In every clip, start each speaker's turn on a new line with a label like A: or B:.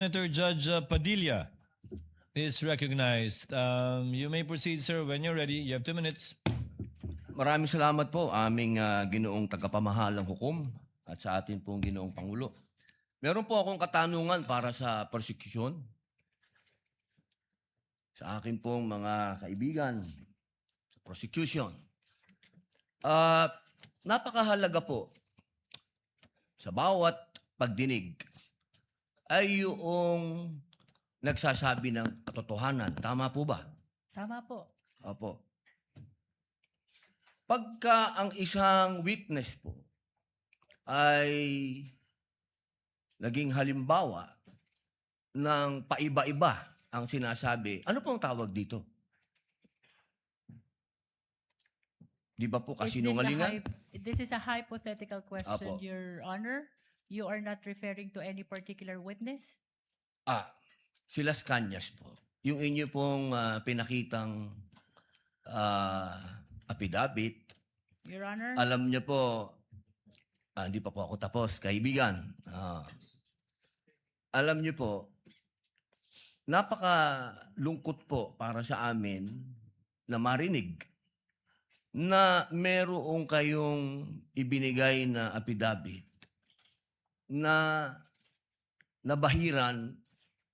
A: Senator Judge Padilla is recognized. You may proceed, sir, when you're ready. You have 2 minutes.
B: Maraming salamat po aming ginoong tagapamahalang hukom at sa atin pong ginoong Pangulo. Meron po akong katanungan para sa persecution. Sa akin pong mga kaibigan sa prosecution. Napakahalaga po sa bawat pagdinig ay yung nagsasabi ng katotohanan. Tama po ba?
C: Tama po.
B: Opo. Pagka ang isang witness po ay naging halimbawa ng paiba-iba ang sinasabi, ano pong tawag dito? Di ba po kasinungalingan?
C: This is a hypothetical question,
B: Apo.
C: Your Honor. You are not referring to any particular witness?
B: Si Las Cañas po. Yung inyo pong pinakitang affidavit,
C: Your Honor?
B: alam niyo po, hindi pa po ako tapos, kaibigan. Alam niyo po, napakalungkot po para sa amin na marinig na merong kayong ibinigay na affidavit na nabahiran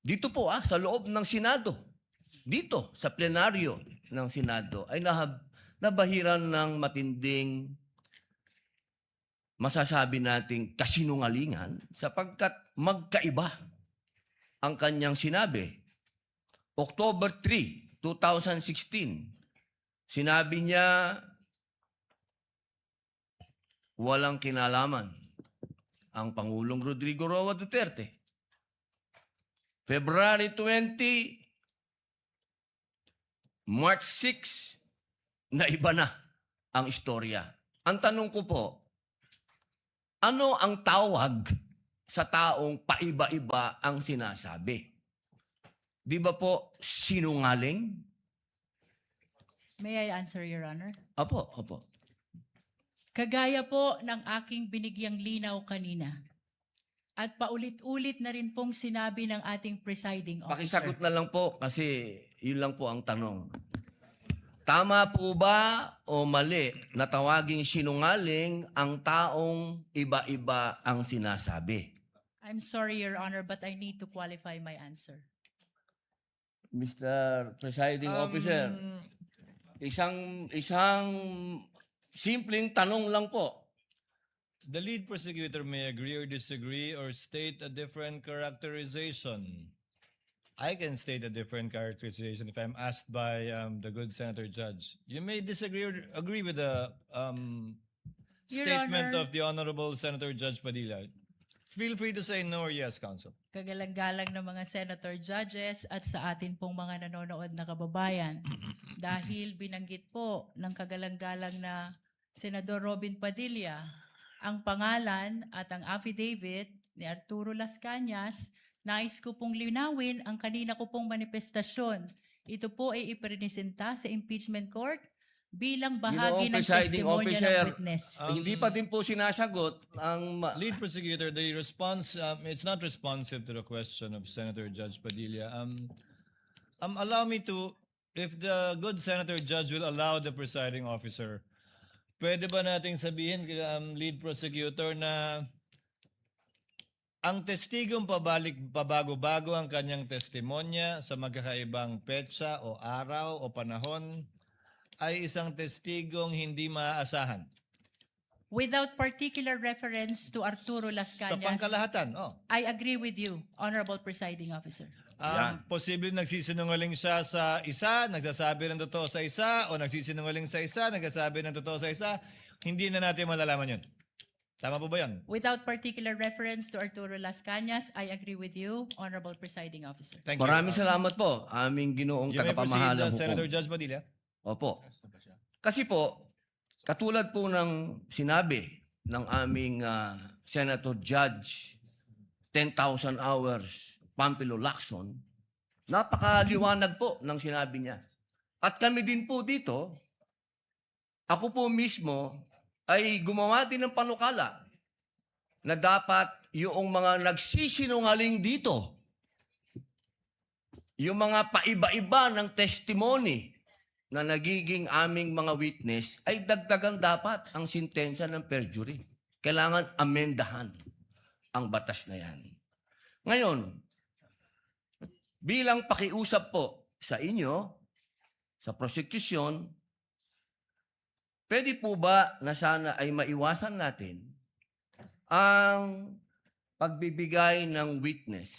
B: dito po sa loob ng Senado. Dito sa plenaryo ng Senado ay nabahiran ng matinding masasabi nating kasinungalingan sapagkat magkaiba ang kanyang sinabi. October 3, 2016, sinabi niya walang kinalaman ang Pangulong Rodrigo Roa Duterte. February 20, March 6, na iba na ang istorya. Ang tanong ko po, ano ang tawag sa taong paiba-iba ang sinasabi? Di ba po sinungaling?
C: May I answer, Your Honor?
B: Opo, opo.
C: Kagaya po ng aking binigyang linaw kanina. At paulit-ulit na rin pong sinabi ng ating presiding officer.
B: Pakisagot na lang po kasi yun lang po ang tanong. Tama po ba o mali na tawaging sinungaling ang taong iba-iba ang sinasabi?
C: I'm sorry, Your Honor, but I need to qualify my answer.
B: Mr. Presiding Officer, isang simpleng tanong lang po.
A: The lead prosecutor may agree or disagree or state a different characterization. I can state a different characterization if I'm asked by the good Senator Judge. You may disagree or agree with the
C: Your
A: statement
C: Honor.
A: of the Honorable Senator Judge Padilla. Feel free to say no or yes, Counsel.
C: Kagalang-galang ng mga senator judges at sa atin pong mga nanonood na kababayan. Dahil binanggit po ng kagalang-galang na Senador Robin Padilla ang pangalan at ang affidavit ni Arturo Las Cañas, nais ko pong linawin ang kanina ko pong manifestasyon. Ito po ay ipresenta sa impeachment court bilang bahagi ng
B: Presiding
C: testimonya
B: Officer,
C: ng witness.
B: hindi pa din po sinasagot ang
A: Lead prosecutor, the response, it's not responsive to the question of Senator Judge Padilla. Allow me to, if the good Senator Judge will allow the presiding officer, pwede ba nating sabihin, lead prosecutor, na ang testigong pabago-bago ang kanyang testimonya sa magkakaibang petsa o araw o panahon ay isang testigong hindi maaasahan?
C: Without particular reference to Arturo Las
A: Sa
C: Cañas,
A: pangkalahatan,
C: I agree with you, Honorable Presiding Officer.
A: Posible nagsisinungaling siya sa isa, nagsasabi ng totoo sa isa, o nagsisinungaling sa isa, nagsasabi ng totoo sa isa, hindi na natin malalaman yun. Tama po ba yan?
C: Without particular reference to Arturo Las Cañas, I agree with you, Honorable Presiding Officer.
A: Thank you.
B: Maraming salamat po, aming ginoong
A: You may proceed,
B: tagapamahalang
A: Senator
B: hukom.
A: Judge Padilla.
B: Opo. Kasi po, katulad po ng sinabi ng aming Senator Judge, 10,000 hours, Pampilo Lacson, napakaliwanag po ng sinabi niya. At kami din po dito, ako po mismo ay gumawa din ng panukala na dapat yung mga nagsisinungaling dito yung mga paiba-iba ng testimony na nagiging aming mga witness ay dagdagan dapat ang sintensya ng perjury. Kailangan amendahan ang batas na yan. Ngayon, bilang pakiusap po sa inyo, sa prosecution, pwede po ba na sana ay maiwasan natin ang pagbibigay ng witness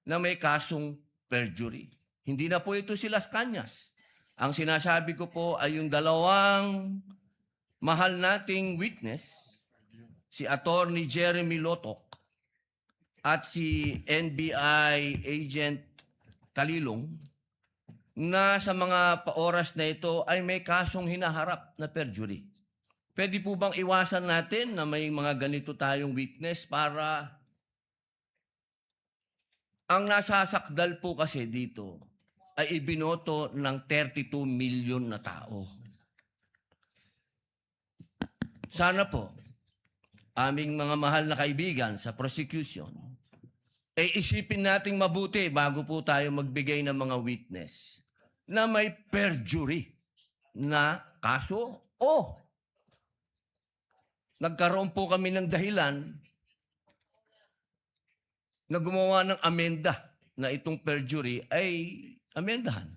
B: na may kasong perjury? Hindi na po ito si Las Cañas. Ang sinasabi ko po ay yung dalawang mahal nating witness, si Attorney Jeremy Lotok at si NBI Agent Talilong, na sa mga oras na ito ay may kasong hinaharap na perjury. Pwede po bang iwasan natin na may mga ganito tayong witness para ang nasasakdal po kasi dito ay ibinoto ng 32 million na tao. Sana po, aming mga mahal na kaibigan sa prosecution, ay isipin nating mabuti bago po tayo magbigay ng mga witness na may perjury na kaso o nagkaroon po kami ng dahilan na gumawa ng amenda na itong perjury ay amendahan.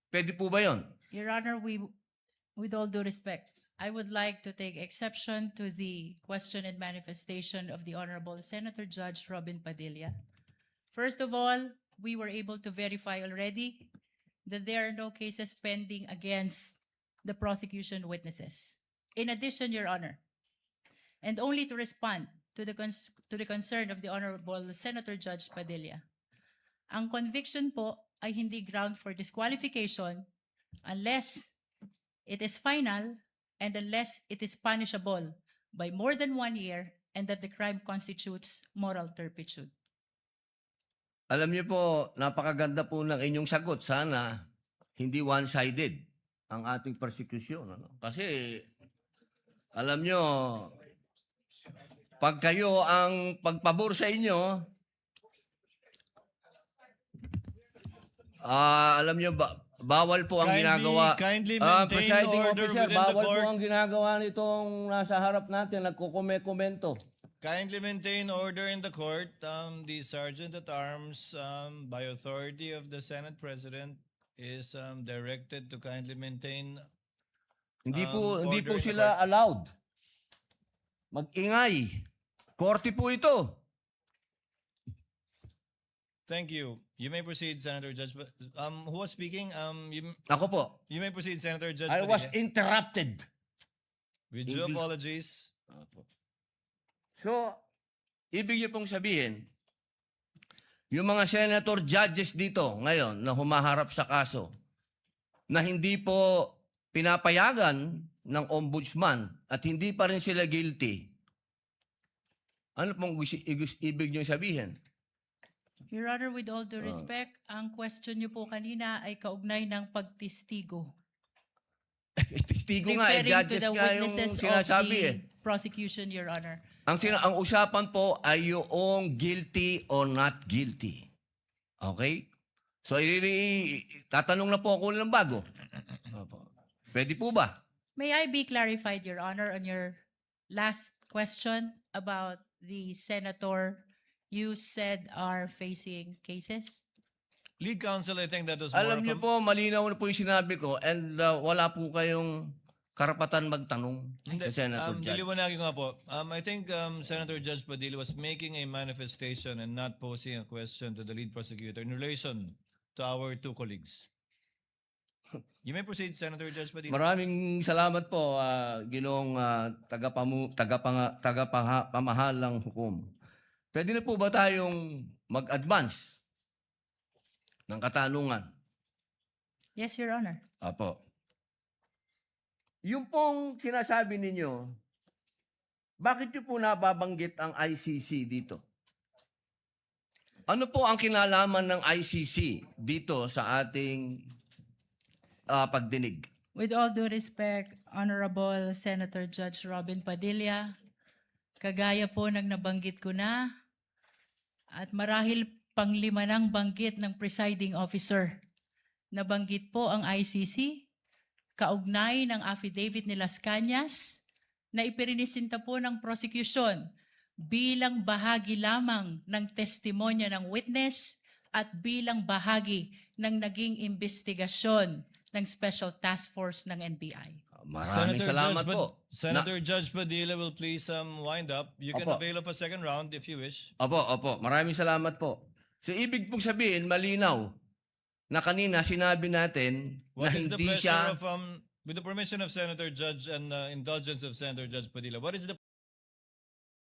B: Pwede po ba yon?
C: Your Honor, with all due respect, I would like to take exception to the question and manifestation of the Honorable Senator Judge Robin Padilla. First of all, we were able to verify already that there are no cases pending against the prosecution witnesses. In addition, Your Honor, and only to respond to the concern of the Honorable Senator Judge Padilla, ang conviction po ay hindi ground for disqualification unless it is final and unless it is punishable by more than 1 year and that the crime constitutes moral turpitude.
B: Alam niyo po, napakaganda po ng inyong sagot. Sana hindi one-sided ang ating persecution. Ano? Kasi, alam niyo, pag kayo ang pagpabor sa inyo, alam niyo, bawal po ang ginagawa.
A: Kindly maintain
B: Presiding
A: order
B: officer,
A: within the
B: bawal po
A: court.
B: ang ginagawa nitong nasa harap natin, nagkukomento.
A: Kindly maintain order in the court. The Sergeant at Arms, by authority of the Senate President, is directed to kindly maintain.
B: Hindi
A: order
B: po
A: in the
B: sila allowed mag-ingay. Korte po ito.
A: Thank you. You may proceed, Senator Judge. Who was speaking?
B: Ako po.
A: You may proceed, Senator Judge.
B: I was
A: Padilla.
B: interrupted.
A: With due
B: English.
A: apologies.
B: So, ibig niyo pong sabihin, yung mga senator judges dito ngayon na humaharap sa kaso, na hindi po pinapayagan ng ombudsman at hindi pa rin sila guilty, ano pong ibig niyo sabihin?
C: Your Honor, with all due respect, ang question niyo po kanina ay kaugnay ng pagtistigo.
B: Testigo nga,
C: Referring to
B: judges
C: the
B: nga yung
C: witnesses of
B: sinasabi
C: the prosecution, Your Honor.
B: Ang usapan po ay yung guilty or not guilty. Okay? So, tatanong na po ako ng bago. Pwede po ba?
C: May I be clarified, Your Honor, on your last question about the senator you said are facing cases?
A: Lead counsel, I think that was more
B: Alam
A: of
B: niyo
A: a-
B: po, malinaw na po yung sinabi ko and wala po kayong karapatan magtanong
A: Hindi,
B: sa Senator Judge.
A: diliwanagin ko nga po. I think Senator Judge Padilla was making a manifestation and not posing a question to the lead prosecutor in relation to our two colleagues. You may proceed, Senator Judge Padilla.
B: Maraming salamat po, Ginoong tagapamahalang hukom. Pwede na po ba tayong mag-advance ng katanungan?
C: Yes, Your Honor.
B: Apo. Yung pong sinasabi ninyo, bakit nyo po nababanggit ang ICC dito? Ano po ang kinalaman ng ICC dito sa ating pagdinig?
C: With all due respect, Honorable Senator Judge Robin Padilla, kagaya po ng nabanggit ko na, at marahil panglima ng banggit ng presiding officer. Nabanggit po ang ICC, kaugnay ng affidavit ni Las Cañas na ipirinisinta po ng prosecution bilang bahagi lamang ng testimonya ng witness at bilang bahagi ng naging investigasyon ng Special Task Force ng NBI.
B: Maraming salamat po.
A: Senator Judge Padilla will please wind up. You can
B: Opo.
A: avail of a second round if you wish.
B: Opo. Maraming salamat po. So, ibig pong sabihin, malinaw na kanina sinabi natin na
A: What is the
B: hindi
A: pleasure
B: siya...
A: of with the permission of Senator Judge and indulgence of Senator Judge Padilla, what is the